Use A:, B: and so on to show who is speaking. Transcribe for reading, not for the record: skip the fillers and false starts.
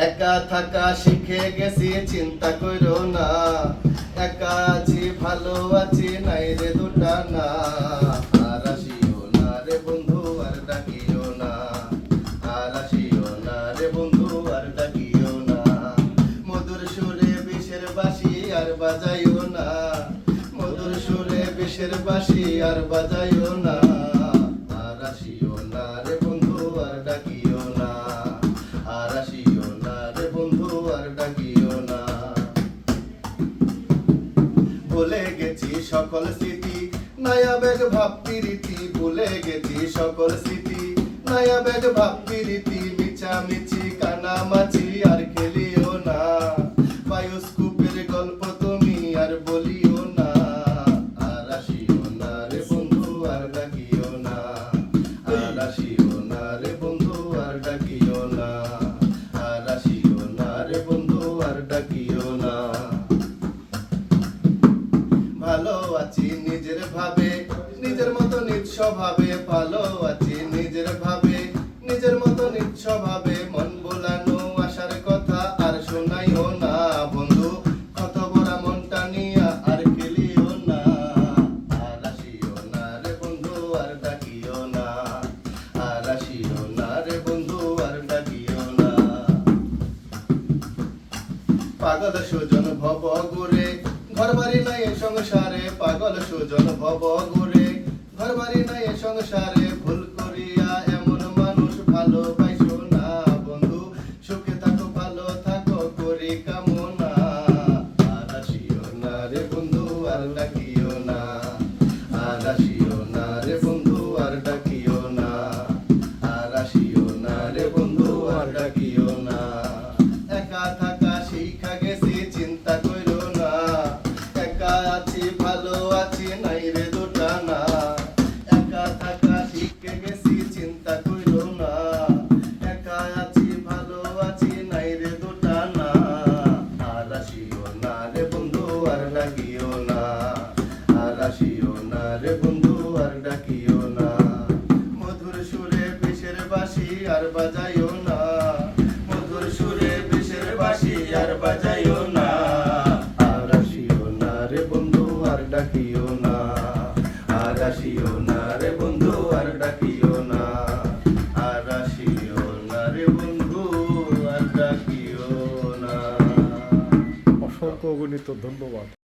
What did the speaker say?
A: একা থাকা শিখে গেছি, চিন্তা করো না। একা আছি, ভালো আছি, নাই রে দুটা না। আর আসিও না রে বন্ধু, আর ডাকিও না। আর আসিও না রে বন্ধু, আর ডাকিও না। মধুর সুরে বিষের বাঁশি আর বাজাইও না। মধুর সুরে বিষের বাঁশি আর বাজাইও না। আর আসিও না রে বন্ধু, আর ডাকিও না। আর আসিও না রে বন্ধু, আর ডাকিও না। ভুলে গেছি সকল স্মৃতি, নয়া বেগ ভাবতি রীতি। ভুলে গেছি সকল স্মৃতি, নয়া বেগ ভাবতি রীতি। মিছামিছি কানামাছি আর খেলিও না। বায়োস্কোপের গল্প তুমি আর বলিও না। আর আসিও না রে বন্ধু, আর ডাকিও না। আর আসিও না রে বন্ধু, আর ডাকিও না। আর আসিও না রে বন্ধু, আর ডাকিও না। ভালো আছি নিজের ভাবে, নিজের মতো নিজ স্বভাবে। ভালো আছি নিজের ভাবে, নিজের মতো নিজ স্বভাবে। মন বোলানো আশার কথা আর শোনাইও না বন্ধু। কত বড় মনটা নিয়া আর খেলিও না। আর আসিও না রে বন্ধু, আর ডাকিও না। আর আসিও না রে বন্ধু, আর ডাকিও না। পাগল সুজন ভব ঘুরে, ঘর বাড়ি নাই এ সংসারে। পাগল সুজন ভব ঘুরে, ঘর বাড়ি নাই এ সংসারে। ভুল করিয়া এমন মানুষ ভালোবাসো না বন্ধু। সুখে থাকো, ভালো থাকো, করি কামনা। আর আসিও না রে বন্ধু, আর ডাকিও না। আর আসিও না রে বন্ধু, আর ডাকিও না। আর আসিও না রে বন্ধু, আর ডাকিও না। একা থাকা শিখা গেছি, চিন্তা করো না। একা আছি, ভালো আছি, নাই রে দুটা না। একা থাকা শিখে গেছি, চিন্তা করো না। একা আছি, ভালো আছি, নাই রে দুটা না। আর আসিও না রে বন্ধু, আর ডাকিও না। আর আসিও না রে বন্ধু, আর ডাকিও না। মধুর সুরে বিষের বাঁশি আর বাজাইও না। মধুর সুরে বিষের বাঁশি আর বাজাইও না। আর আসিও না রে বন্ধু, আর ডাকিও না। আর আসিও না রে বন্ধু, আর ডাকিও না। আর আসিও না রে বন্ধু, আর ডাকিও না।
B: অসংখ্য অগণিত ধন্যবাদ।